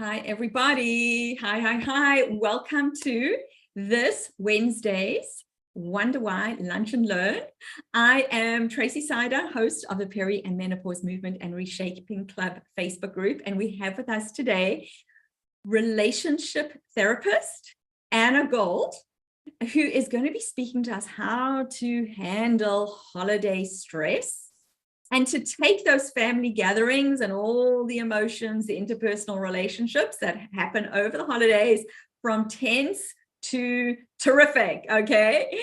Hi, everybody. Hi. Welcome to this Wednesday's Wonder Why Lunch and Learn. I am Tracy Sider, host of the Peri and Menopause Movement and Reshaping Club Facebook group. And we have with us today relationship therapist Anna Gold, who is going to be speaking to us how to handle holiday stress and to take those family gatherings and all the emotions, the interpersonal relationships that happen over the holidays from tense to terrific, okay?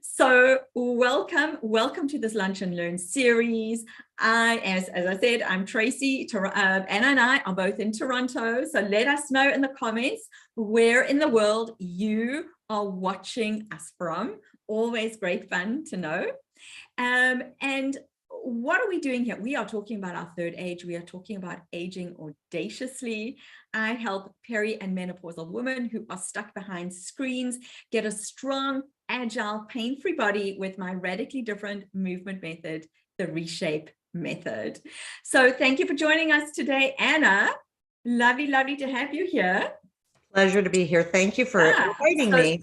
So welcome to this Lunch and Learn series. As I said, I'm Tracy. Anna and I are both in Toronto. So let us know in the comments where in the world you are watching us from. Always great fun to know. And what are we doing here? We are talking about our third age. We are talking about aging audaciously. I help peri and menopausal women who are stuck behind screens get a strong, agile, pain-free body with my radically different movement method, the Reshape method. So thank you for joining us today, Anna. Lovely to have you here. Pleasure to be here. Thank you for inviting me.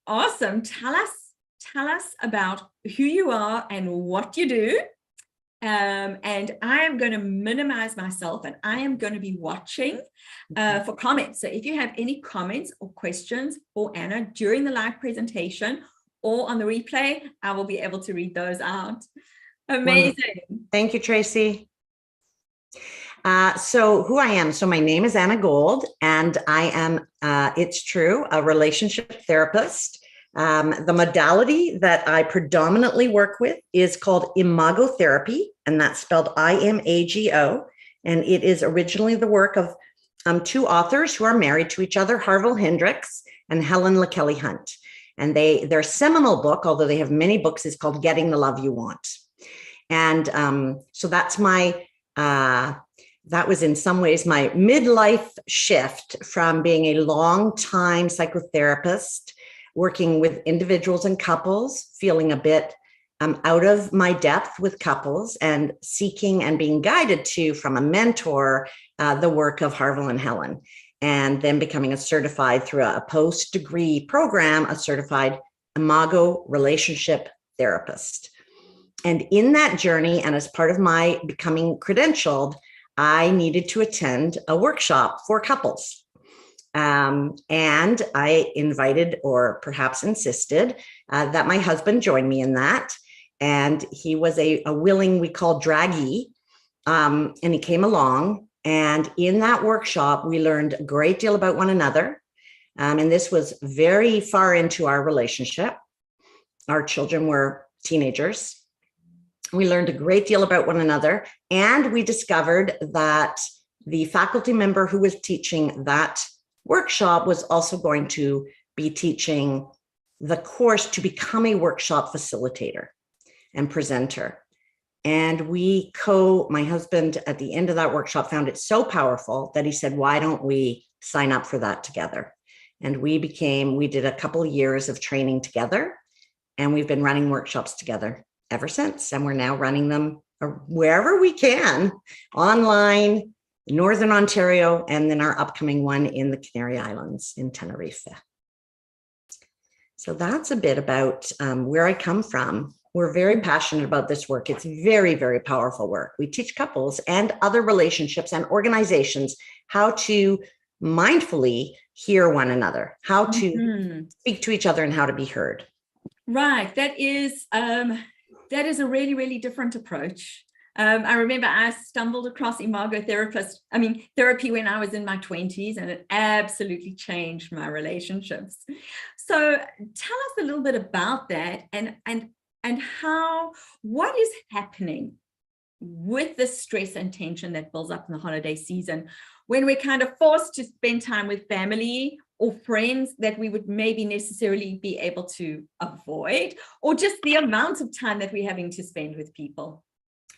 Awesome. Tell us about who you are and what you do. And I am going to minimize myself and I am going to be watching for comments. So if you have any comments or questions for Anna during the live presentation or on the replay, I will be able to read those out. Amazing. Wonderful. Thank you, Tracy. So who I am. So my name is Anna Gold and I am, it's true, a relationship therapist. The modality that I predominantly work with is called imago therapy, and that's spelled I-M-A-G-O. And it is originally the work of two authors who are married to each other, Harville Hendricks and Helen LaKelly Hunt. And their seminal book, although they have many books, is called Getting the Love You Want. And so that's that was in some ways my midlife shift from being a long-time psychotherapist, working with individuals and couples, feeling a bit out of my depth with couples and seeking and being guided to from a mentor, the work of Harville and Helen, and then becoming a certified through a post-degree program, a certified imago relationship therapist. And in that journey, and as part of my becoming credentialed, I needed to attend a workshop for couples. And I invited, or perhaps insisted, that my husband join me in that. And he was a willing, we call draggy, and he came along. And in that workshop, we learned a great deal about one another. And this was very far into our relationship. Our children were teenagers. We learned a great deal about one another. And we discovered that the faculty member who was teaching that workshop was also going to be teaching the course to become a workshop facilitator and presenter. And my husband at the end of that workshop found it so powerful that he said, why don't we sign up for that together? And we did a couple of years of training together, and we've been running workshops together ever since. And we're now running them wherever we can, online, Northern Ontario, and then our upcoming one in the Canary Islands in Tenerife. So that's a bit about where I come from. We're very passionate about this work. It's very, very powerful work. We teach couples and other relationships and organizations how to mindfully hear one another, how to speak to each other and how to be heard. Right. That is a really, really different approach. I remember I stumbled across imago therapy when I was in my 20s, and it absolutely changed my relationships. So tell us a little bit about that and what is happening with the stress and tension that builds up in the holiday season when we're kind of forced to spend time with family or friends that we would maybe necessarily be able to avoid, or just the amount of time that we're having to spend with people.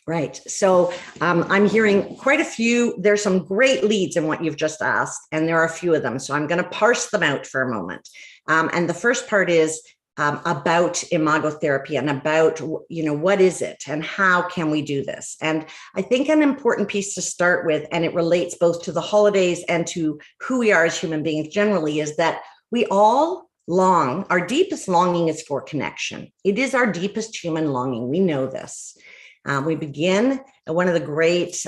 Right. So I'm hearing quite a few. There's some great leads in what you've just asked, and there are a few of them. So I'm going to parse them out for a moment. And the first part is about imagotherapy and about, what is it and how can we do this? And I think an important piece to start with, and it relates both to the holidays and to who we are as human beings generally, is that we all long, our deepest longing is for connection. It is our deepest human longing. We know this. We begin, one of the great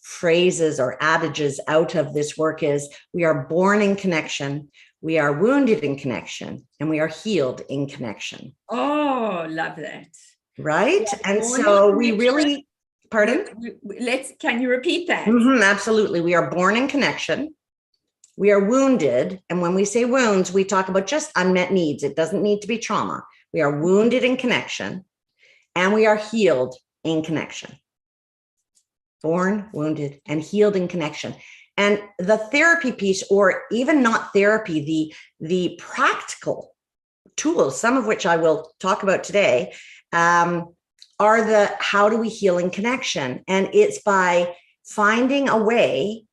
phrases or adages out of this work is, we are born in connection, we are wounded in connection, and we are healed in connection. Oh, love that. Right? And so we really, pardon? Can you repeat that? Absolutely. We are born in connection. We are wounded. And when we say wounds, we talk about just unmet needs. It doesn't need to be trauma. We are wounded in connection, and we are healed in connection. Born, wounded, and healed in connection. And the therapy piece, or even not therapy, the practical tools, some of which I will talk about today, are the how do we heal in connection? And it's by finding a way,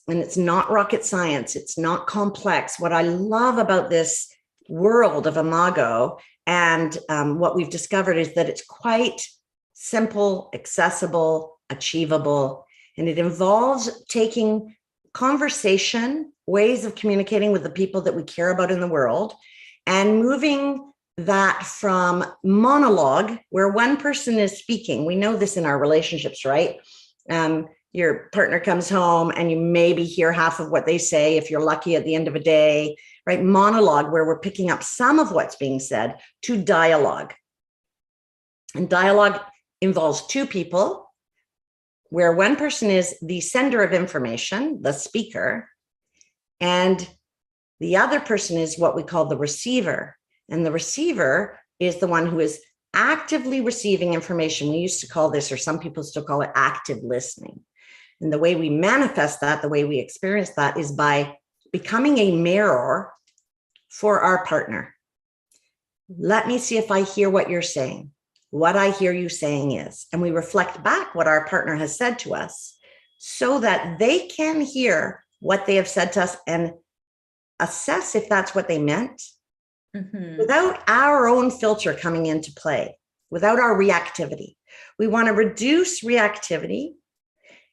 and it's not rocket science, it's not complex. What I love about this world of Imago and what we've discovered is that it's quite simple, accessible, achievable, and it involves taking conversation, ways of communicating with the people that we care about in the world, and moving that from monologue, where one person is speaking. We know this in our relationships, right? Your partner comes home and you maybe hear half of what they say, if you're lucky, at the end of a day, right? Monologue, where we're picking up some of what's being said, to dialogue. And dialogue involves two people, where one person is the sender of information, the speaker, and the other person is what we call the receiver. And the receiver is the one who is actively receiving information. We used to call this, or some people still call it, active listening. And the way we manifest that, the way we experience that, is by becoming a mirror for our partner. Let me see if I hear what you're saying. What I hear you saying is, and we reflect back what our partner has said to us so that they can hear what they have said to us and assess if that's what they meant, without our own filter coming into play, without our reactivity. We want to reduce reactivity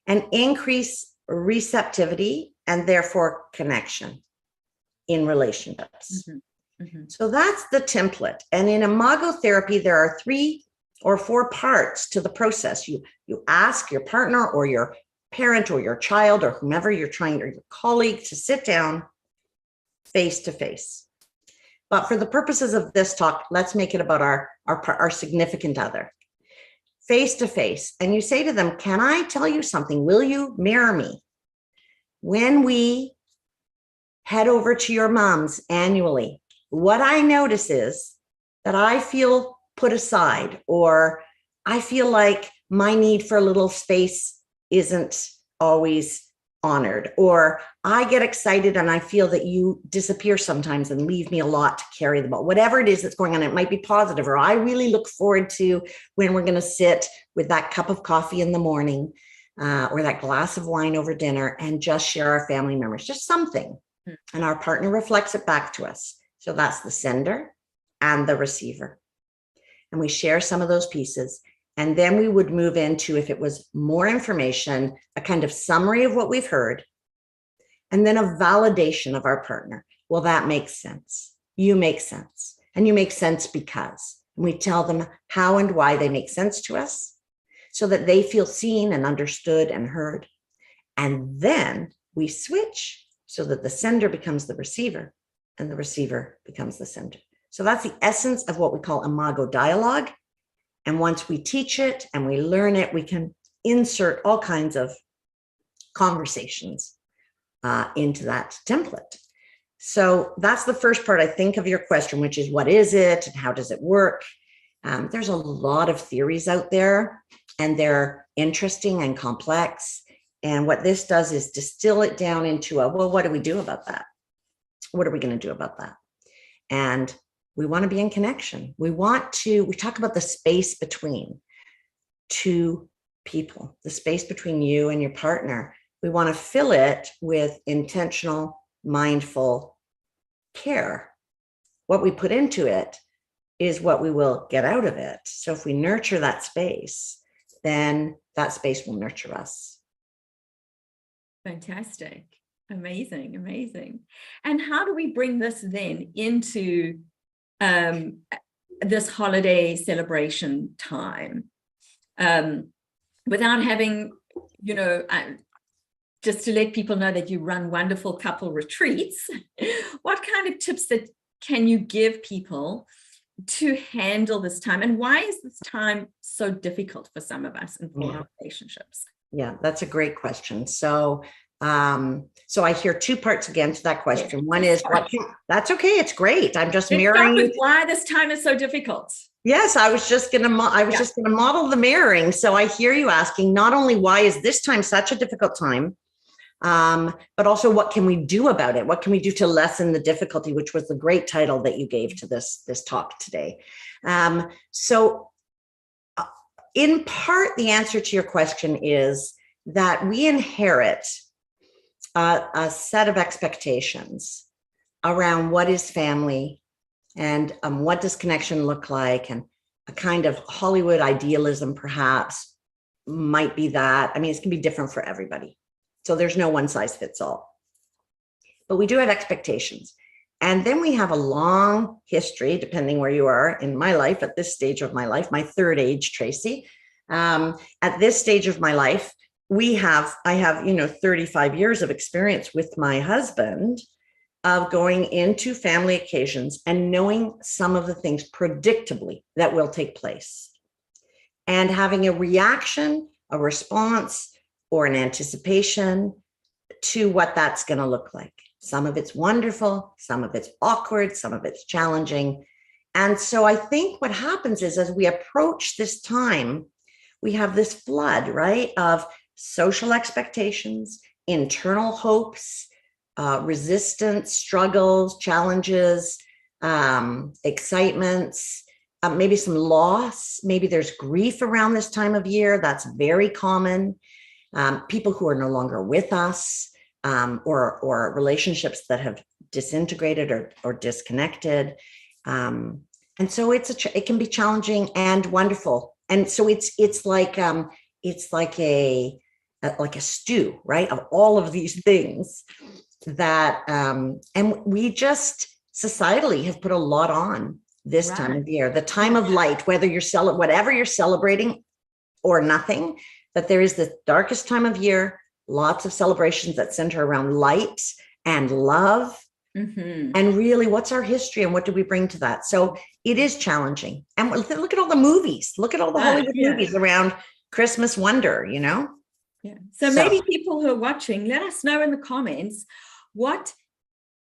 and increase receptivity, and therefore connection in relationships. So that's the template. And in Imago therapy, there are 3 or 4 parts to the process. You ask your partner or your parent or your child or whomever you're trying, or your colleague, to sit down face to face. But for the purposes of this talk, let's make it about our significant other. Face to face. And you say to them, can I tell you something? Will you mirror me? When we head over to your mom's annually, what I notice is that I feel put aside, or I feel like my need for a little space isn't always honored, or I get excited and I feel that you disappear sometimes and leave me a lot to carry the ball. Whatever it is that's going on, it might be positive, or I really look forward to when we're going to sit with that cup of coffee in the morning, or that glass of wine over dinner, and just share our family memories, just something. And our partner reflects it back to us. So that's the sender and the receiver. And we share some of those pieces. And then we would move into, if it was more information, a kind of summary of what we've heard, and then a validation of our partner. Well, that makes sense. You make sense. And you make sense because. And we tell them how and why they make sense to us, so that they feel seen and understood and heard. And then we switch so that the sender becomes the receiver and the receiver becomes the sender. So that's the essence of what we call Imago dialogue. And once we teach it and we learn it, we can insert all kinds of conversations into that template. So that's the first part, I think, of your question, which is, what is it and how does it work? There's a lot of theories out there, and they're interesting and complex. And what this does is distill it down into well, what do we do about that? What are we going to do about that? And we want to be in connection. We talk about the space between two people, the space between you and your partner. We want to fill it with intentional, mindful care. What we put into it is what we will get out of it. So if we nurture that space, then that space will nurture us. Fantastic. Amazing, amazing. And how do we bring this then into this holiday celebration time without having, just to let people know that you run wonderful couple retreats, what kind of tips that can you give people to handle this time? And why is this time so difficult for some of us and for our relationships? Yeah, that's a great question. So I hear two parts again to that question. One is that's okay. It's great. I'm just mirroring with why this time is so difficult. Yes, I was just gonna model the mirroring. So I hear you asking not only why is this time such a difficult time, but also what can we do about it? What can we do to lessen the difficulty, which was the great title that you gave to this talk today. So in part, the answer to your question is that we inherit a set of expectations around what is family and what does connection look like, and a kind of Hollywood idealism perhaps might be that. I mean, it's going to be different for everybody. So there's no one size fits all. But we do have expectations. And then we have a long history, depending where you are in my life, at this stage of my life, my third age, Tracy. At this stage of my life, I have 35 years of experience with my husband of going into family occasions and knowing some of the things predictably that will take place, and having a reaction, a response, or an anticipation to what that's going to look like. Some of it's wonderful, some of it's awkward, some of it's challenging. And so I think what happens is, as we approach this time, we have this flood, right, of social expectations, internal hopes, resistance, struggles, challenges, excitements, maybe some loss. Maybe there's grief around this time of year. That's very common. People who are no longer with us, or relationships that have disintegrated or disconnected. And so it can be challenging and wonderful. And so it's like a stew, right, of all of these things that, and we just societally have put a lot on this time of year, the time of light, whether whatever you're celebrating or nothing, that there is the darkest time of year, lots of celebrations that center around light and love. Mm-hmm. And really, what's our history and what do we bring to that? So it is challenging. And look at all the movies, look at all the Hollywood movies around Christmas wonder, Yeah. So maybe people who are watching, let us know in the comments what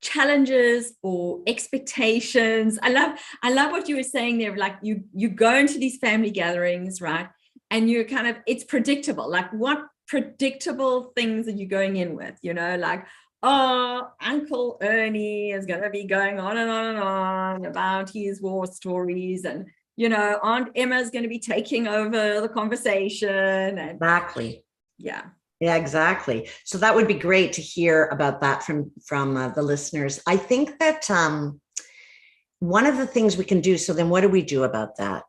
challenges or expectations. I love what you were saying there. Like you go into these family gatherings, right? And you're it's predictable. Like, what predictable things are you going in with? Like, oh, Uncle Ernie is going to be going on and on and on about his war stories, and Aunt Emma's going to be taking over the conversation. And exactly. Yeah, exactly. So that would be great to hear about that from the listeners. I think that one of the things we can do, so then what do we do about that?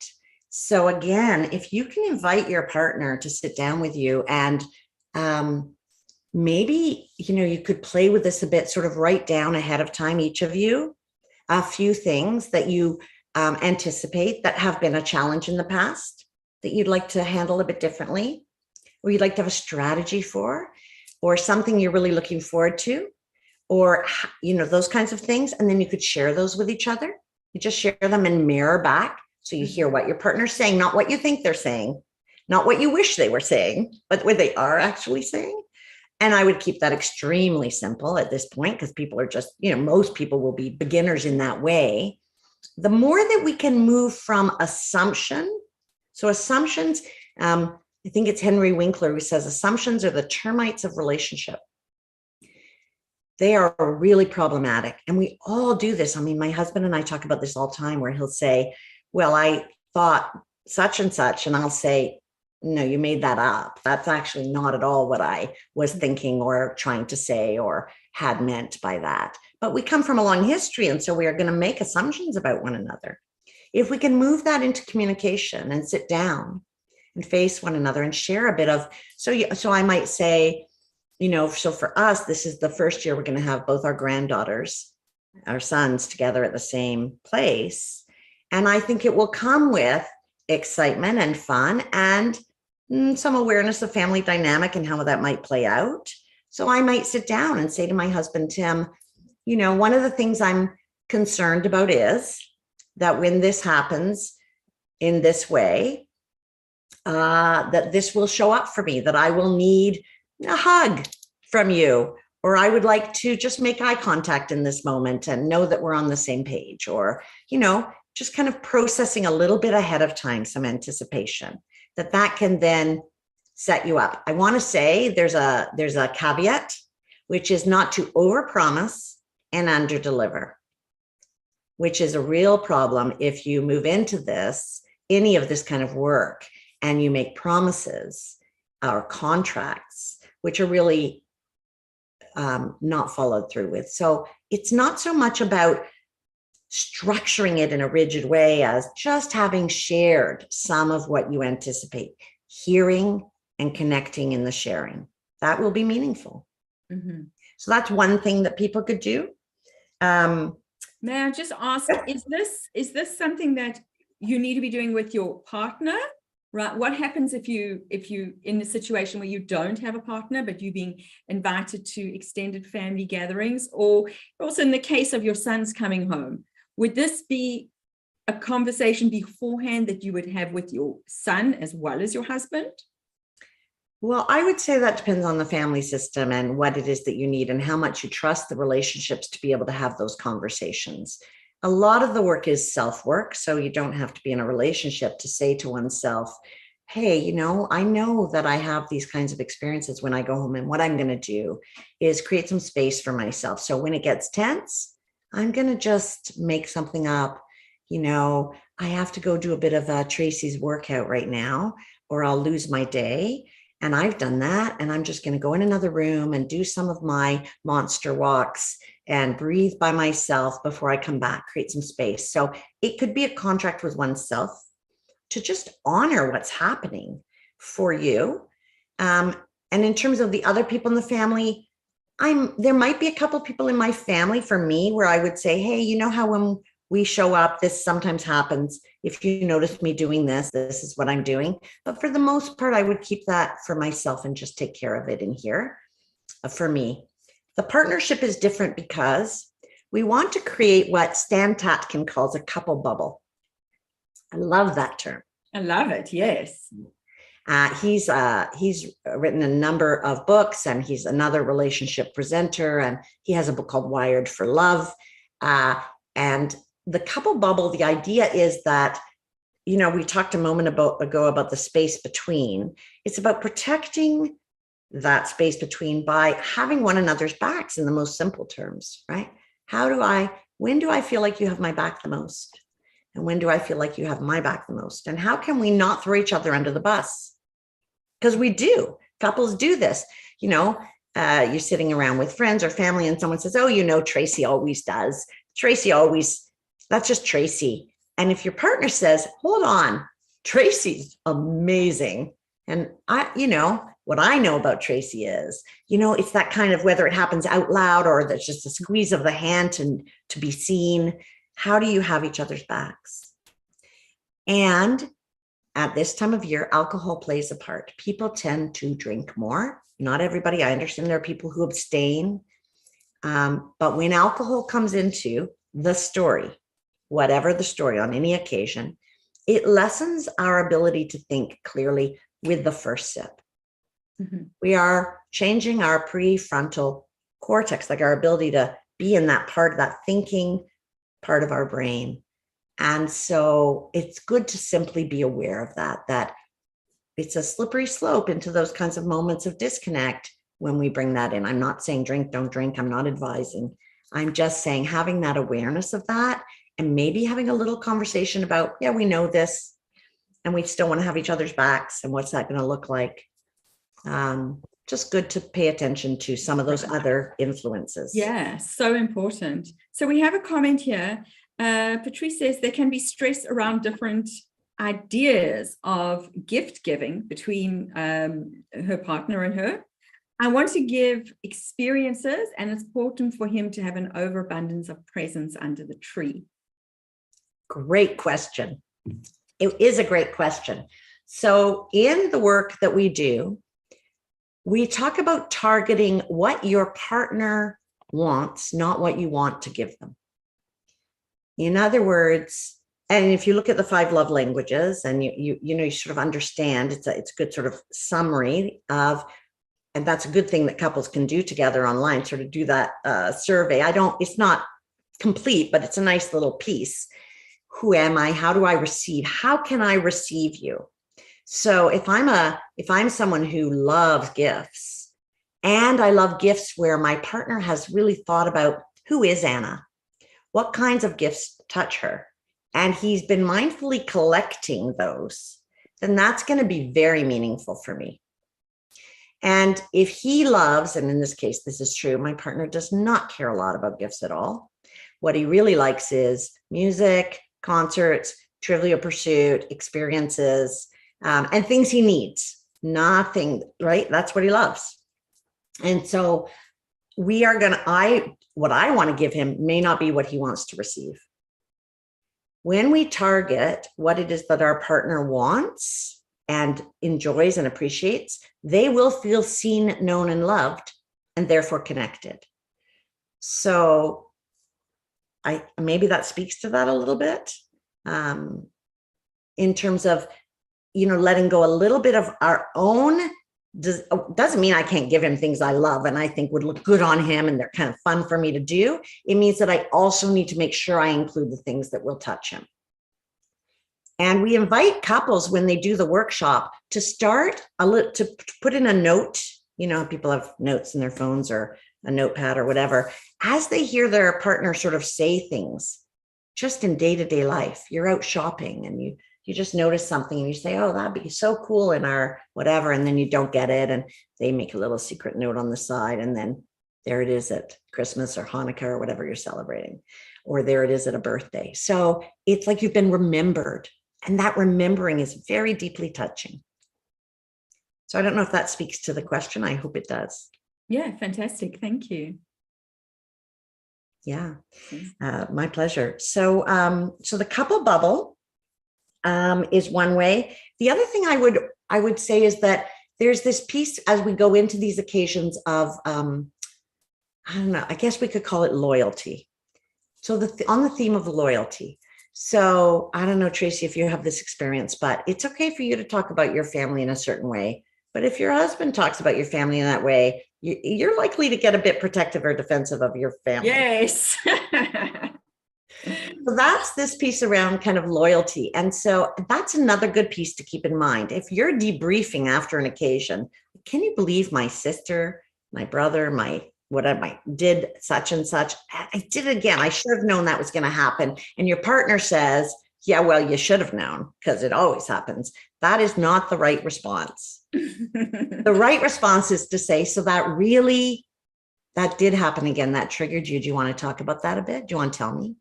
So again, if you can invite your partner to sit down with you, and maybe, you could play with this a bit, sort of write down ahead of time, each of you, a few things that you anticipate that have been a challenge in the past that you'd like to handle a bit differently, or you'd like to have a strategy for, or something you're really looking forward to, or, those kinds of things. And then you could share those with each other. You just share them and mirror back. So you hear what your partner's saying, not what you think they're saying, not what you wish they were saying, but what they are actually saying. And I would keep that extremely simple at this point, because people are just, most people will be beginners in that way. The more that we can move from assumption. So assumptions, I think it's Henry Winkler who says assumptions are the termites of relationship. They are really problematic. And we all do this. I mean, my husband and I talk about this all the time, where he'll say, well, I thought such and such. And I'll say, no, you made that up. That's actually not at all what I was thinking or trying to say or had meant by that. But we come from a long history. And so we are going to make assumptions about one another. If we can move that into communication and sit down and face one another and share a bit of, so I might say, so for us, this is the first year we're going to have both our granddaughters, our sons together at the same place. And I think it will come with excitement and fun and some awareness of family dynamic and how that might play out. So I might sit down and say to my husband, Tim, one of the things I'm concerned about is that when this happens in this way, that this will show up for me, that I will need a hug from you, or I would like to just make eye contact in this moment and know that we're on the same page, or, just kind of processing a little bit ahead of time, some anticipation that can then set you up. I want to say there's a caveat, which is not to overpromise and underdeliver, which is a real problem if you move into any of this kind of work, and you make promises or contracts, which are really not followed through with. So it's not so much about structuring it in a rigid way as just having shared some of what you anticipate, hearing and connecting in the sharing. That will be meaningful. Mm-hmm. So that's one thing that people could do. May I just ask, is this something that you need to be doing with your partner? Right. What happens if you in a situation where you don't have a partner, but you're being invited to extended family gatherings, or also in the case of your sons coming home, would this be a conversation beforehand that you would have with your son as well as your husband? Well, I would say that depends on the family system and what it is that you need and how much you trust the relationships to be able to have those conversations. A lot of the work is self-work, so you don't have to be in a relationship to say to oneself, hey, I know that I have these kinds of experiences when I go home, and what I'm going to do is create some space for myself. So when it gets tense, I'm going to just make something up. I have to go do a bit of Tracy's workout right now, or I'll lose my day. And I've done that. And I'm just going to go in another room and do some of my monster walks and breathe by myself before I come back, create some space. So it could be a contract with oneself to just honor what's happening for you. And in terms of the other people in the family, there might be a couple of people in my family for me where I would say, hey, how when we show up, this sometimes happens. If you notice me doing this is what I'm doing. But for the most part, I would keep that for myself and just take care of it in here for me. The partnership is different because we want to create what Stan Tatkin calls a couple bubble. I love that term. I love it. Yes. He's written a number of books, and he's another relationship presenter, and he has a book called Wired for Love. And the couple bubble, the idea is that, we talked a moment ago about the space between. It's about protecting that space between by having one another's backs in the most simple terms, right? When do I feel like you have my back the most? And when do I feel like you have my back the most? And how can we not throw each other under the bus? Because we do. Couples do this. You're sitting around with friends or family and someone says, oh, Tracy always does. That's just Tracy. And if your partner says, hold on, Tracy's amazing. And what I know about Tracy is, it's that kind of, whether it happens out loud or there's just a squeeze of the hand to be seen. How do you have each other's backs? And at this time of year, alcohol plays a part. People tend to drink more. Not everybody. I understand there are people who abstain. But when alcohol comes into the story, whatever the story on any occasion, it lessens our ability to think clearly with the first sip. Mm-hmm. We are changing our prefrontal cortex, like our ability to be in that part of that thinking part of our brain. And so it's good to simply be aware of that it's a slippery slope into those kinds of moments of disconnect when we bring that in. I'm not saying drink, don't drink. I'm not advising. I'm just saying having that awareness of that and maybe having a little conversation about, yeah, we know this and we still want to have each other's backs. And what's that going to look like? Just good to pay attention to some of those other influences. Yeah, so important. So we have a comment here. Patrice says there can be stress around different ideas of gift giving between her partner and her. I want to give experiences, and it's important for him to have an overabundance of presents under the tree. Great question. It is a great question. So in the work that we do, we talk about targeting what your partner wants, not what you want to give them. In other words, and if you look at the 5 love languages and you sort of understand, it's a good sort of summary of, and that's a good thing that couples can do together online, sort of do that survey. It's not complete, but it's a nice little piece. Who am I? How do I receive? How can I receive you? So if I'm someone who loves gifts, and I love gifts where my partner has really thought about, who is Anna? What kinds of gifts touch her? And he's been mindfully collecting those, then that's going to be very meaningful for me. And if he loves, and in this case, this is true, my partner does not care a lot about gifts at all. What he really likes is music, concerts, Trivial Pursuit, experiences, and things he needs. Nothing, right? That's what he loves. And so what I want to give him may not be what he wants to receive. When we target what it is that our partner wants and enjoys and appreciates, they will feel seen, known, and loved, and therefore connected. So maybe that speaks to that a little bit, in terms of, letting go a little bit of our own. Doesn't mean I can't give him things I love and I think would look good on him and they're kind of fun for me to do. It means that I also need to make sure I include the things that will touch him. And we invite couples when they do the workshop to start to put in a note. People have notes in their phones or a notepad or whatever, as they hear their partner sort of say things just in day-to-day life. You're out shopping and you just notice something and you say, oh, that'd be so cool in our whatever. And then you don't get it. And they make a little secret note on the side. And then there it is at Christmas or Hanukkah or whatever you're celebrating, or there it is at a birthday. So it's like you've been remembered. And that remembering is very deeply touching. So I don't know if that speaks to the question. I hope it does. Yeah, fantastic. Thank you. Yeah, my pleasure. So the couple bubble is one way. The other thing I would say is that there's this piece as we go into these occasions of, I don't know, I guess we could call it loyalty. So on the theme of loyalty. So I don't know, Tracy, if you have this experience, but it's okay for you to talk about your family in a certain way. But if your husband talks about your family in that way, you're likely to get a bit protective or defensive of your family. Yes. So that's this piece around kind of loyalty. And so that's another good piece to keep in mind. If you're debriefing after an occasion, can you believe my sister, my brother, did such and such? I did it again. I should have known that was going to happen. And your partner says, yeah, well, you should have known because it always happens. That is not the right response. The right response is to say, so that did happen again. That triggered you. Do you want to talk about that a bit? Do you want to tell me?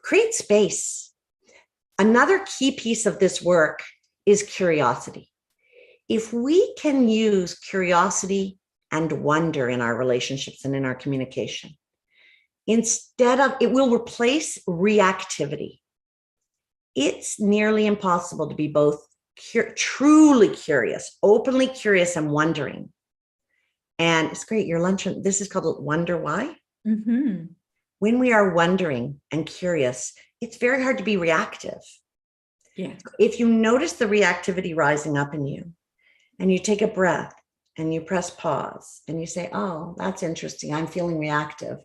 Create space. Another key piece of this work is curiosity. If we can use curiosity and wonder in our relationships and in our communication, it will replace reactivity. It's nearly impossible to be both truly curious, openly curious, and wondering. And it's great. Your luncheon, this is called Wonder Why. Mm-hmm. When we are wondering and curious, it's very hard to be reactive. Yeah. If you notice the reactivity rising up in you and you take a breath and you press pause and you say, oh, that's interesting. I'm feeling reactive.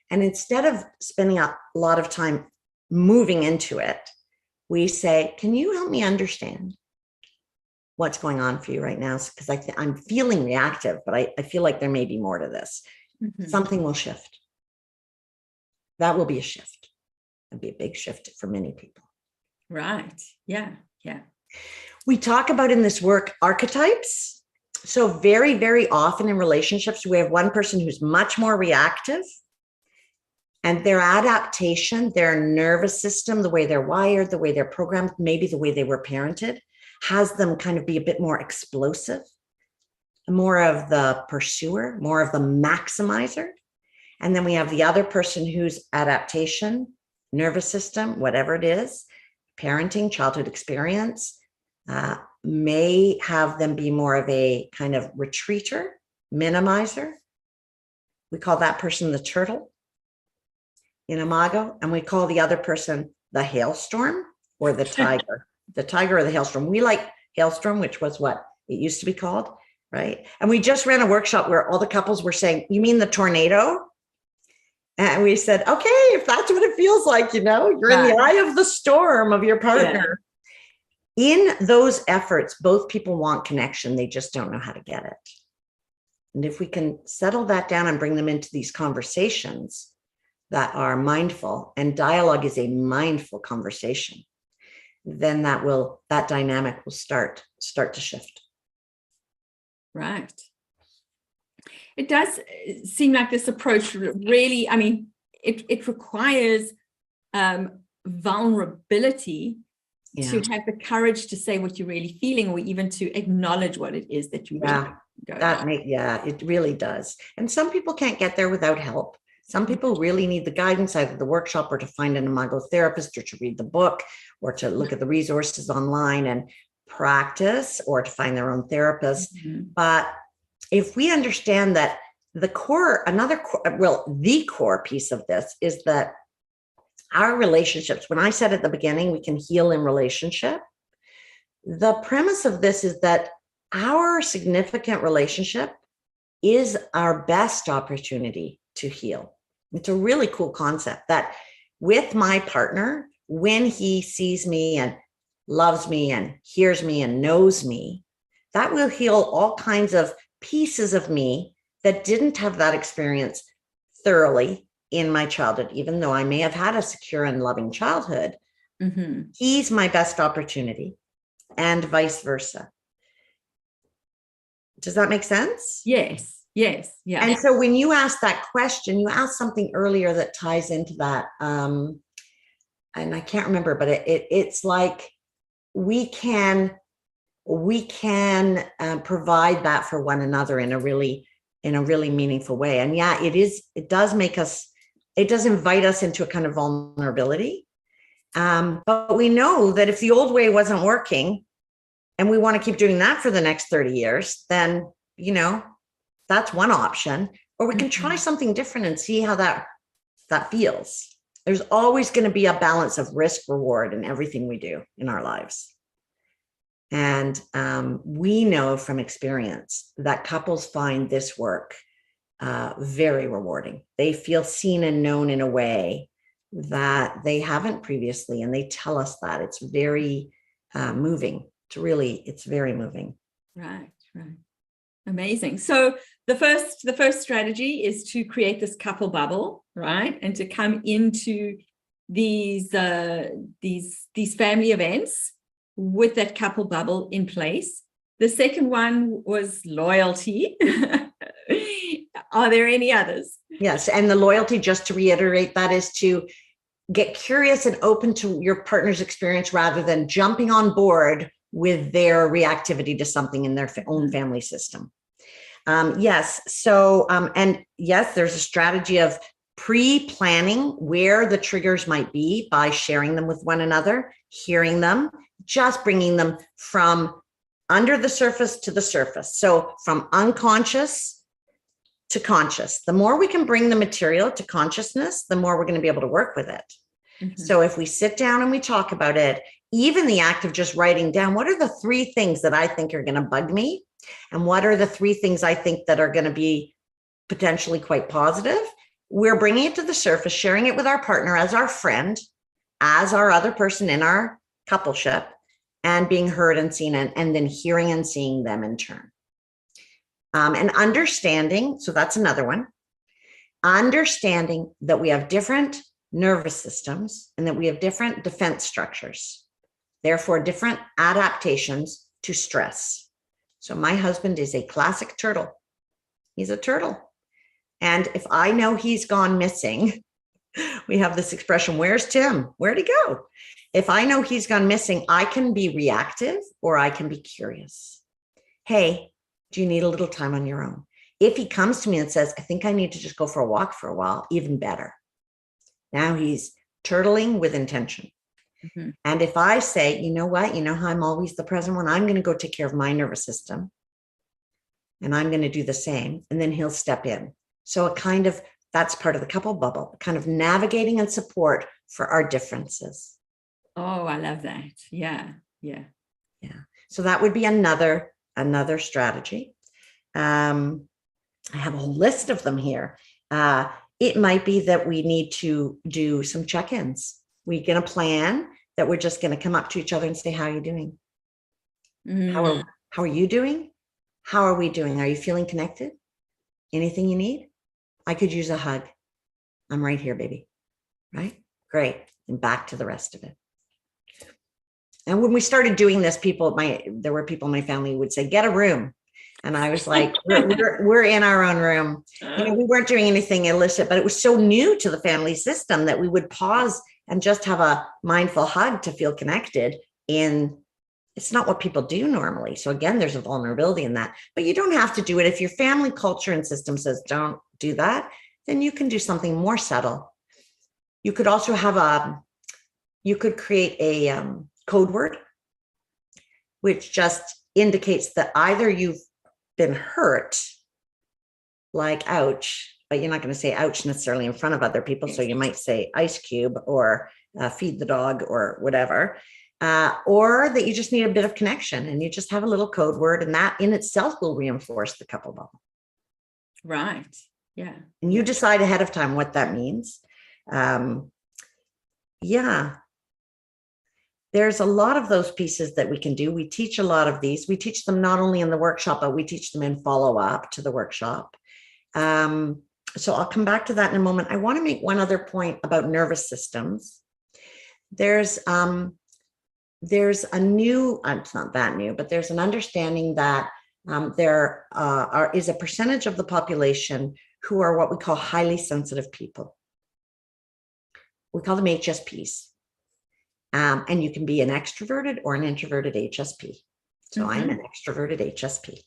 And instead of spending a lot of time moving into it, we say, can you help me understand what's going on for you right now? Because I'm feeling reactive, but I feel like there may be more to this. Mm-hmm. Something will shift. That will be a shift. It'll be a big shift for many people. Right. Yeah. Yeah. We talk about in this work archetypes. So very, very often in relationships, we have one person who's much more reactive And their adaptation, their nervous system, the way they're wired, the way they're programmed, maybe the way they were parented, has them kind of be a bit more explosive, more of the pursuer, more of the maximizer. And then we have the other person whose adaptation, nervous system, whatever it is, parenting, childhood experience, may have them be more of a kind of retreater, minimizer. We call that person the turtle in Imago, and we call the other person the hailstorm or the tiger. The tiger or the hailstorm. We like hailstorm, which was what it used to be called, right? And we just ran a workshop where all the couples were saying, "You mean the tornado?" And we said, "Okay, if that's what it feels like, you're in the eye of the storm of your partner." Yeah. In those efforts, both people want connection. They just don't know how to get it. And if we can settle that down and bring them into these conversations that are mindful, and dialogue is a mindful conversation, then that dynamic will start to shift. Right. It does seem like this approach really, I mean, it requires vulnerability to have the courage to say what you're really feeling, or even to acknowledge what it is that you really it really does. And some people can't get there without help. Some people really need the guidance, either the workshop or to find an Imago therapist, or to read the book, or to look at the resources online and practice, or to find their own therapist. Mm-hmm. But if we understand that the core piece of this is that our relationships, when I said at the beginning, we can heal in relationship. The premise of this is that our significant relationship is our best opportunity to heal. It's a really cool concept that with my partner, when he sees me and loves me and hears me and knows me, that will heal all kinds of pieces of me that didn't have that experience thoroughly in my childhood. Even though I may have had a secure and loving childhood, he's my best opportunity, and vice versa. Does that make sense? Yes. Yeah. And so when you asked that question, you asked something earlier that ties into that. And I can't remember, but it's like we can provide that for one another in a really meaningful way. And it does invite us into a kind of vulnerability. But we know that if the old way wasn't working and we want to keep doing that for the next 30 years, then, that's one option. Or we can try something different and see how that feels. There's always going to be a balance of risk reward in everything we do in our lives. And we know from experience that couples find this work very rewarding. They feel seen and known in a way that they haven't previously. And they tell us that. It's very moving. It's very moving. Right. Amazing. So the first strategy is to create this couple bubble, right? And to come into these family events with that couple bubble in place. The second one was loyalty. Are there any others? Yes. And the loyalty, just to reiterate, that is to get curious and open to your partner's experience rather than jumping on board with their reactivity to something in their own family system. Yes. So, and yes, there's a strategy of pre-planning where the triggers might be by sharing them with one another, hearing them, just bringing them from under the surface to the surface. So from unconscious to conscious. The more we can bring the material to consciousness, the more we're going to be able to work with it. So if we sit down and we talk about it, even the act of just writing down, what are the 3 things that I think are going to bug me? And what are the 3 things I think that are going to be potentially quite positive? We're bringing it to the surface, sharing it with our partner as our friend, as our other person in our coupleship, and being heard and seen, and then hearing and seeing them in turn. And understanding, so that's another one, understanding that we have different nervous systems and that we have different defense structures, therefore different adaptations to stress. So my husband is a classic turtle. He's a turtle. And if I know he's gone missing, We have this expression, where's Tim? Where'd he go? If I know he's gone missing, I can be reactive or I can be curious. Hey, do you need a little time on your own? If he comes to me and says, I think I need to just go for a walk for a while, even better. Now he's turtling with intention. Mm-hmm. And if I say, you know what, you know how I'm always the present one, I'm going to go take care of my nervous system. And I'm going to do the same. And then he'll step in. So that's part of the couple bubble, kind of navigating and support for our differences. Oh, I love that. Yeah. So that would be another strategy. I have a whole list of them here. It might be that we need to do some check-ins. We're going to plan that we're just going to come up to each other and say, how are you doing? Mm. How are you doing? How are we doing? Are you feeling connected? Anything you need? I could use a hug. I'm right here, baby. Right? Great. And back to the rest of it. And when we started doing this, there were people in my family who would say, get a room. And I was like, we're in our own room. We weren't doing anything illicit, but it was so new to the family system that we would pause and just have a mindful hug to feel connected. It's not what people do normally. So again, there's a vulnerability in that, but you don't have to do it. If your family culture and system says, don't do that, then you can do something more subtle. You could also you could create a code word, which just indicates that either you've been hurt, like ouch, but you're not going to say ouch necessarily in front of other people. So you might say ice cube or feed the dog or whatever, or that you just need a bit of connection and you just have a little code word, and that in itself will reinforce the couple bubble. Right. Yeah. And you decide ahead of time what that means. There's a lot of those pieces that we can do. We teach a lot of these. We teach them not only in the workshop, but we teach them in follow-up to the workshop. So I'll come back to that in a moment. I want to make one other point about nervous systems. There's a new, it's not that new, but there's an understanding that there is a percentage of the population who are what we call highly sensitive people. We call them HSPs. And you can be an extroverted or an introverted HSP. So I'm an extroverted HSP.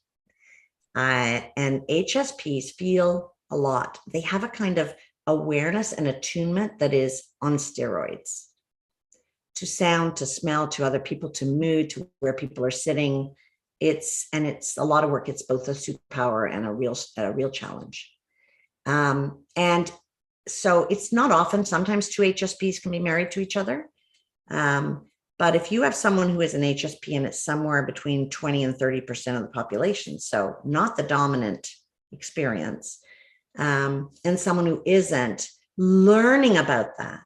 And HSPs feel a lot. They have a kind of awareness and attunement that is on steroids. To sound, to smell, to other people, to mood, to where people are sitting. It's a lot of work. It's both a superpower and a real challenge. And so it's not often, sometimes two HSPs can be married to each other. But if you have someone who is an HSP and it's somewhere between 20 and 30% of the population, so not the dominant experience, and someone who isn't, learning about that.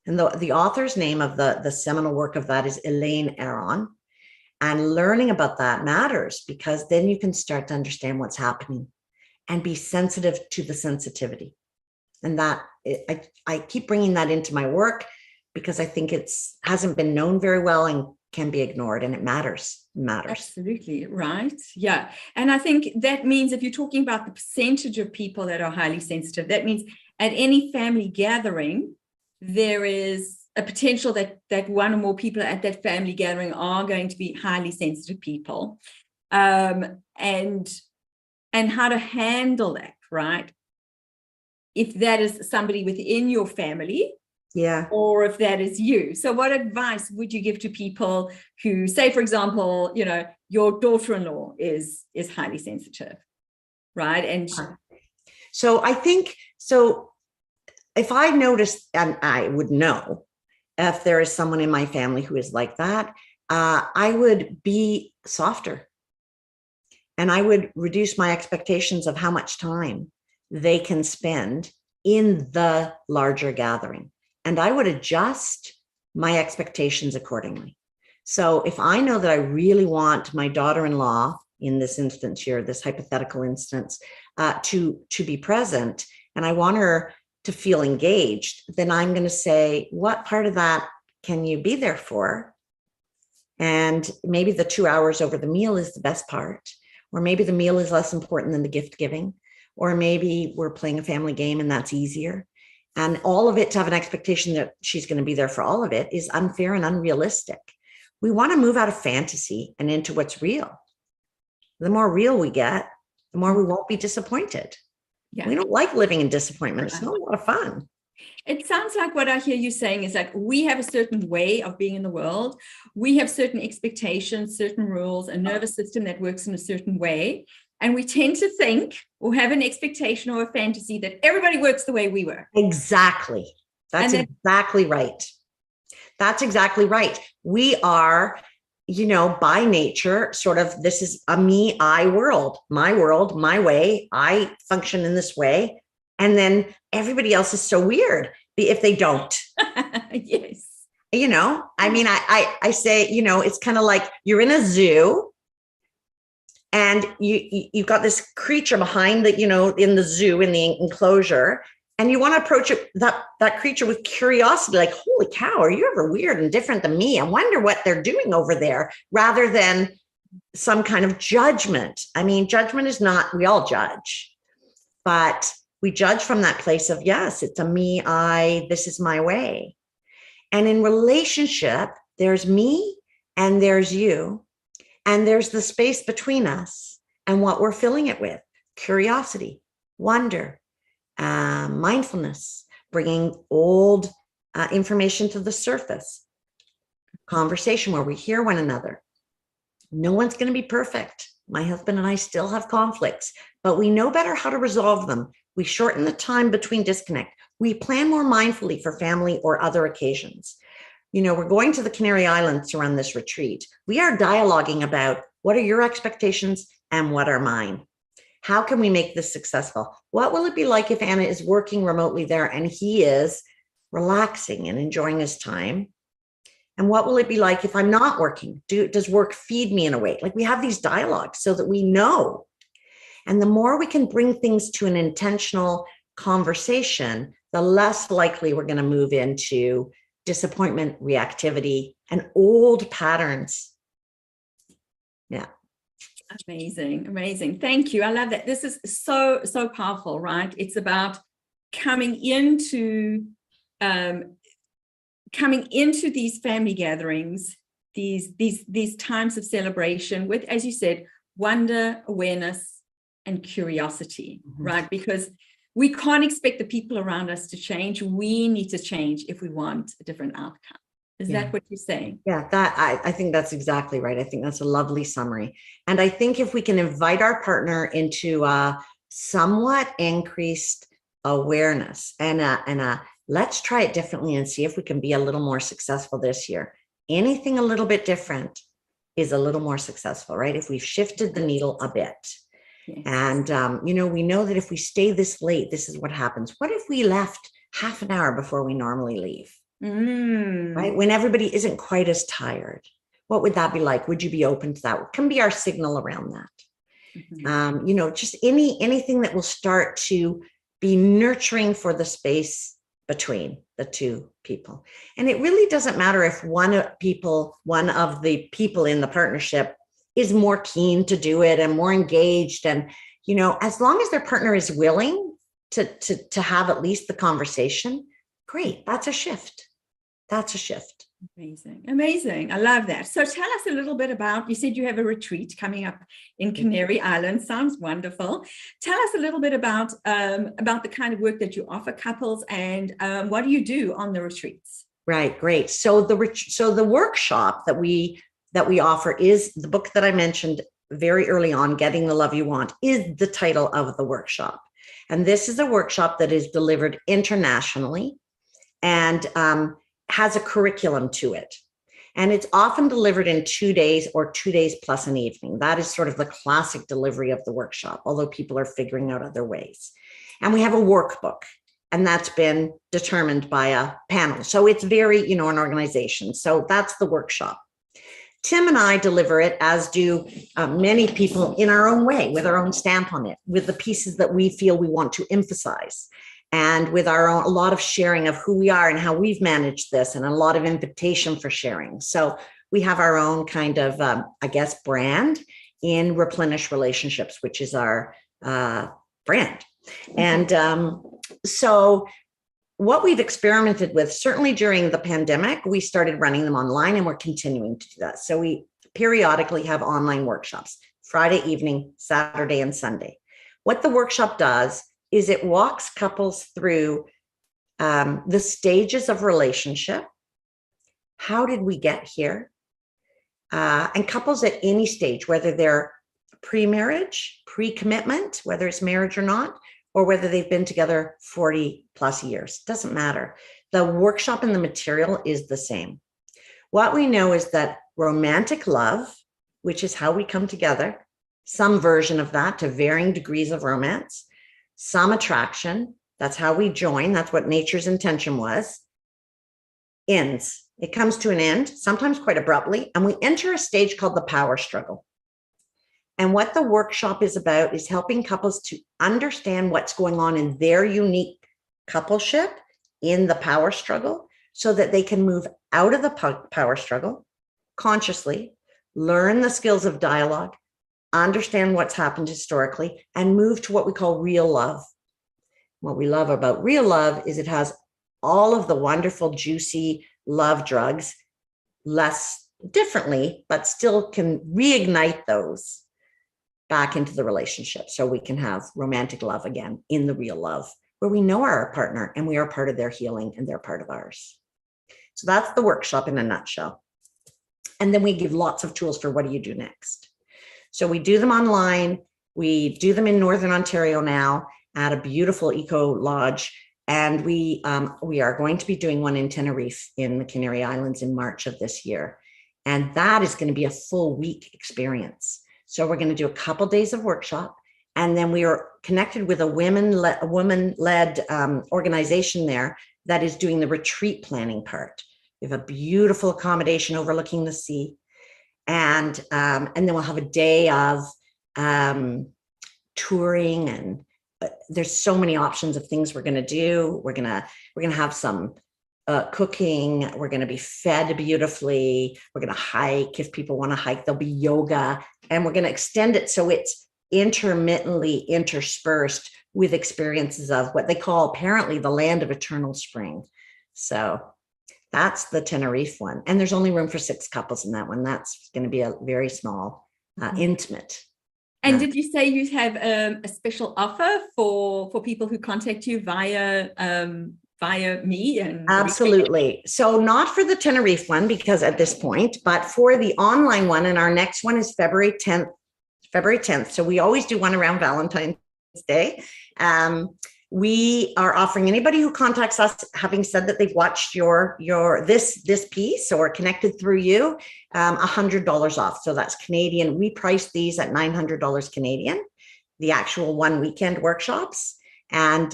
And the author's name of the seminal work of that is Elaine Aron. And learning about that matters because then you can start to understand what's happening and be sensitive to the sensitivity. And that I keep bringing that into my work because I think hasn't been known very well and can be ignored, and it matters. Absolutely, right. Yeah. And I think that means if you're talking about the percentage of people that are highly sensitive, that means at any family gathering, there is a potential that one or more people at that family gathering are going to be highly sensitive people, and how to handle that, right? If that is somebody within your family, or if that is you. So what advice would you give to people who, say, for example, your daughter-in-law is highly sensitive, right? And so I think, so if I noticed, and I would know if there is someone in my family who is like that, I would be softer. And I would reduce my expectations of how much time they can spend in the larger gathering. And I would adjust my expectations accordingly. So if I know that I really want my daughter-in-law, in this instance here, this hypothetical instance, to be present, and I want her to feel engaged, then I'm going to say, what part of that can you be there for? And maybe the 2 hours over the meal is the best part, or maybe the meal is less important than the gift giving, or maybe we're playing a family game and that's easier. And all of it, to have an expectation that she's going to be there for all of it, is unfair and unrealistic. We want to move out of fantasy and into what's real. The more real we get, the more we won't be disappointed. Yeah. We don't like living in disappointment. It's not a lot of fun. It sounds like what I hear you saying is like, we have a certain way of being in the world. We have certain expectations, certain rules, a nervous system that works in a certain way. And we tend to think or have an expectation or a fantasy that everybody works the way we work. Exactly. That's exactly right. That's exactly right. We are, by nature, sort of, this is a me, I world, my way. I function in this way. And then everybody else is so weird if they don't. Yes. I mean, I say, it's kind of like you're in a zoo and you've got this creature behind the, in the zoo, in the enclosure, and you want to approach that creature with curiosity, like, holy cow, are you ever weird and different than me? I wonder what they're doing over there, rather than some kind of judgment. I mean, judgment is not, we all judge, but we judge from that place of, yes, it's a me, this is my way. And in relationship, there's me and there's you, and there's the space between us and what we're filling it with: curiosity, wonder, mindfulness, bringing old information to the surface, conversation where we hear one another. No one's going to be perfect. My husband and I still have conflicts, but we know better how to resolve them. We shorten the time between disconnect. We plan more mindfully for family or other occasions. We're going to the Canary Islands to run this retreat. We are dialoguing about, what are your expectations and what are mine? How can we make this successful? What will it be like if Anna is working remotely there and he is relaxing and enjoying his time? And what will it be like if I'm not working? Does work feed me in a way? Like, we have these dialogues so that we know. And the more we can bring things to an intentional conversation, the less likely we're going to move into disappointment, reactivity, and old patterns. Yeah. Amazing. Amazing. Thank you. I love that. This is so, so powerful, right? It's about coming into these family gatherings, these times of celebration with, as you said, wonder, awareness, and curiosity, right? Because we can't expect the people around us to change. We need to change if we want a different outcome. Is that what you're saying? Yeah, I think that's exactly right. I think that's a lovely summary. And I think if we can invite our partner into a somewhat increased awareness and let's try it differently and see if we can be a little more successful this year. Anything a little bit different is a little more successful, right? If we've shifted the needle a bit. Yes. And, we know that if we stay this late, this is what happens. What if we left half an hour before we normally leave? Right? When everybody isn't quite as tired, what would that be like? Would you be open to that? What can be our signal around that? Just anything that will start to be nurturing for the space between the two people. And it really doesn't matter if one of the people in the partnership is more keen to do it and more engaged. And, as long as their partner is willing to have at least the conversation, great. That's a shift. Amazing. Amazing. I love that. So tell us a little bit about, you said you have a retreat coming up in Canary Islands. Sounds wonderful. Tell us a little bit about the kind of work that you offer couples and what do you do on the retreats? Right. Great. So the workshop that we offer is the book that I mentioned very early on, Getting the Love You Want, is the title of the workshop. And this is a workshop that is delivered internationally and has a curriculum to it. And it's often delivered in 2 days or 2 days plus an evening. That is sort of the classic delivery of the workshop, although people are figuring out other ways. And we have a workbook, and that's been determined by a panel. So it's very, an organization. So that's the workshop. Tim and I deliver it, as do many people, in our own way, with our own stamp on it, with the pieces that we feel we want to emphasize, and with a lot of sharing of who we are and how we've managed this, and a lot of invitation for sharing. So we have our own kind of, brand in Replenish Relationships, which is our brand. And so what we've experimented with, certainly during the pandemic, we started running them online and we're continuing to do that. So we periodically have online workshops, Friday evening, Saturday, and Sunday. What the workshop does is it walks couples through the stages of relationship. How did we get here? And couples at any stage, whether they're pre-marriage, pre-commitment, whether it's marriage or not, or whether they've been together 40 plus years, doesn't matter. The workshop and the material is the same. What we know is that romantic love, which is how we come together, some version of that to varying degrees of romance, some attraction, that's how we join, that's what nature's intention was, ends. It comes to an end, sometimes quite abruptly, and we enter a stage called the power struggle. And what the workshop is about is helping couples to understand what's going on in their unique coupleship in the power struggle so that they can move out of the power struggle consciously, learn the skills of dialogue, understand what's happened historically, and move to what we call real love. What we love about real love is it has all of the wonderful, juicy love drugs, less differently, but still can reignite those back into the relationship so we can have romantic love again in the real love where we know our partner and we are part of their healing and they're part of ours. So that's the workshop in a nutshell. And then we give lots of tools for what do you do next. So we do them online. We do them in Northern Ontario now at a beautiful eco lodge. And we are going to be doing one in Tenerife in the Canary Islands in March of this year. And that is going to be a full week experience. So we're going to do a couple days of workshop, and then we are connected with a woman-led organization there that is doing the retreat planning part. We have a beautiful accommodation overlooking the sea, and then we'll have a day of touring, and there's so many options of things we're going to do. We're going to have some cooking. We're going to be fed beautifully. We're going to hike. If people want to hike, there'll be yoga, and we're going to extend it so it's intermittently interspersed with experiences of what they call apparently the land of eternal spring. So that's the Tenerife one. And there's only room for 6 couples in that one. That's going to be a very small, intimate. And did you say you have a special offer for people who contact you via me? And absolutely. So not for the Tenerife one, because at this point, but for the online one, and our next one is February 10th. So we always do one around Valentine's Day. We are offering anybody who contacts us, having said that they've watched this piece or connected through you, $100 off. So that's Canadian. We price these at $900 Canadian, the actual 1 weekend workshops. And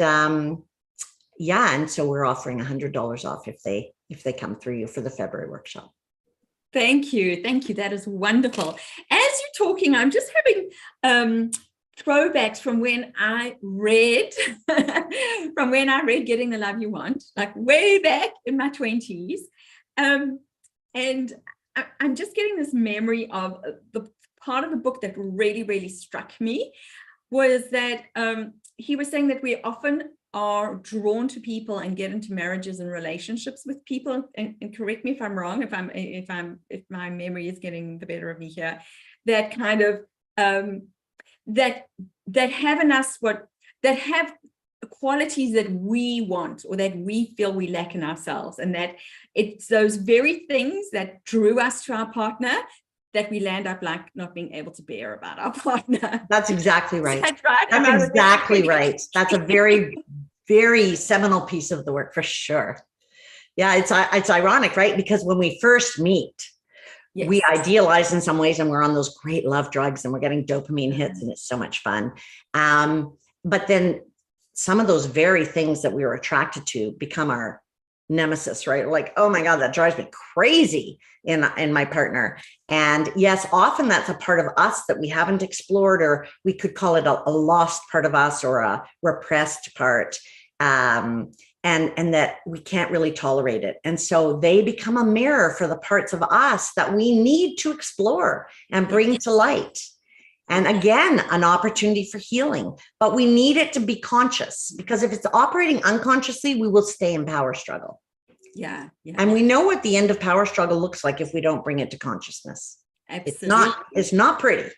and so we're offering $100 off if they come through you for the February workshop. Thank you. That is wonderful. As you're talking, I'm just having throwbacks from when I read Getting the Love You Want, like way back in my 20s. And I'm just getting this memory of the part of the book that really, really struck me was that he was saying that we often are drawn to people and get into marriages and relationships with people. And correct me if I'm wrong, if my memory is getting the better of me here, that kind of that have in us that have qualities that we want or that we feel we lack in ourselves, and that it's those very things that drew us to our partner that we land up like not being able to bear about our partner. That's exactly right. That's right. That's exactly right. That's a very, very seminal piece of the work for sure. Yeah, it's ironic, right? Because when we first meet, yes, we idealize in some ways, and we're on those great love drugs, and we're getting dopamine hits, and it's so much fun. But then some of those very things that we were attracted to become our nemesis, right? Like, oh my God, that drives me crazy in my partner. And yes, often that's a part of us that we haven't explored, or we could call it a lost part of us or a repressed part. And that we can't really tolerate it. And so they become a mirror for the parts of us that we need to explore and bring to light. And again, an opportunity for healing, but we need it to be conscious, because if it's operating unconsciously, we will stay in power struggle. Yeah. And we know what the end of power struggle looks like if we don't bring it to consciousness. Absolutely. It's not pretty.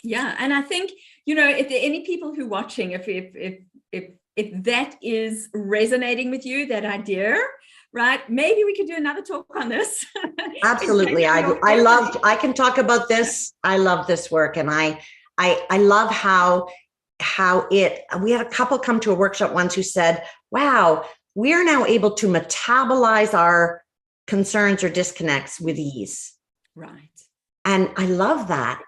Yeah. And I think, if there are any people who are watching, if that is resonating with you, that idea, right? Maybe we could do another talk on this. Absolutely. I can talk about this. I love this work. And I love how we had a couple come to a workshop once who said, wow, we are now able to metabolize our concerns or disconnects with ease. Right. And I love that.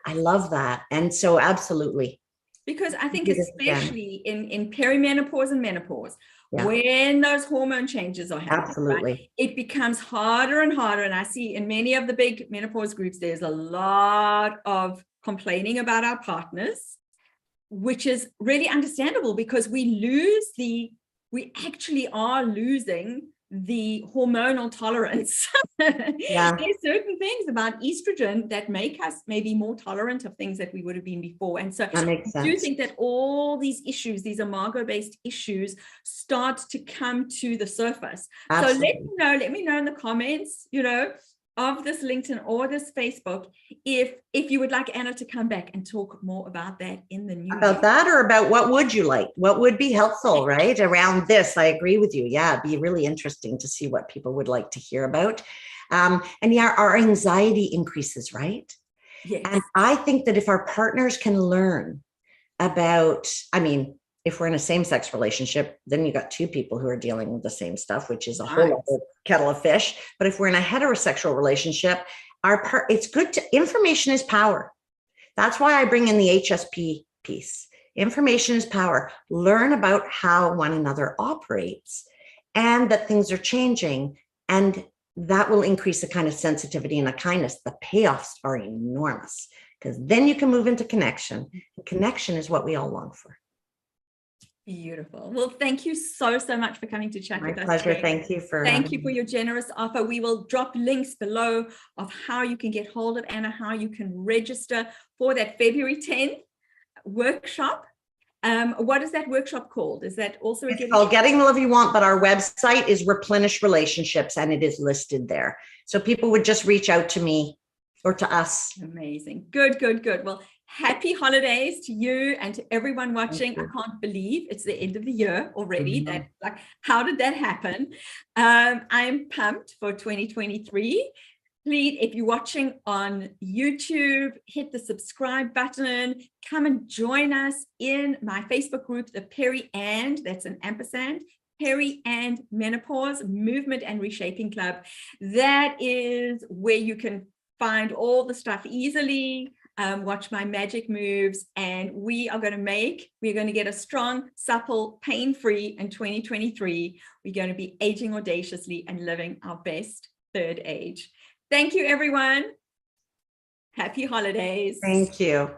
And so absolutely. Because I think especially in perimenopause and menopause, when those hormone changes are happening, absolutely, right, it becomes harder and harder. And I see in many of the big menopause groups, there's a lot of complaining about our partners, which is really understandable, because we actually are losing the hormonal tolerance. There's certain things about estrogen that make us maybe more tolerant of things that we would have been before. And so I do think that all these issues, these imago-based issues, start to come to the surface. Absolutely. So let me know in the comments, of this LinkedIn or this Facebook, if you would like Anna to come back and talk more about that in the new year. That, or about what would you like? What would be helpful, right? Around this, I agree with you. Yeah, it'd be really interesting to see what people would like to hear about. And our anxiety increases, right? Yes. And I think that if our partners can learn about, if we're in a same-sex relationship, then you got two people who are dealing with the same stuff, which is a whole other kettle of fish. But if we're in a heterosexual relationship, it's good to, information is power. That's why I bring in the HSP piece. Information is power. Learn about how one another operates and that things are changing. And that will increase the kind of sensitivity and the kindness. The payoffs are enormous, because then you can move into connection. Connection is what we all long for. Beautiful. Well, thank you so much for coming to chat with us. My pleasure. Today. Thank you for your generous offer. We will drop links below of how you can get hold of Anna, how you can register for that February 10th workshop. What is that workshop called? Is that also called Getting the Love You Want, but our website is Replenish Relationships, and it is listed there. So people would just reach out to me or to us. Amazing. Good. Well, happy holidays to you and to everyone watching. I can't believe it's the end of the year already. Mm-hmm. How did that happen? I'm pumped for 2023. Please, if you're watching on YouTube, hit the subscribe button. Come and join us in my Facebook group, the Peri and, that's an ampersand, Peri and Menopause Movement and Reshaping Club. That is where you can find all the stuff easily, watch my magic moves, and we're going to get a strong, supple, pain-free in 2023. We're going to be aging audaciously and living our best third age. Thank you, everyone. Happy holidays. Thank you.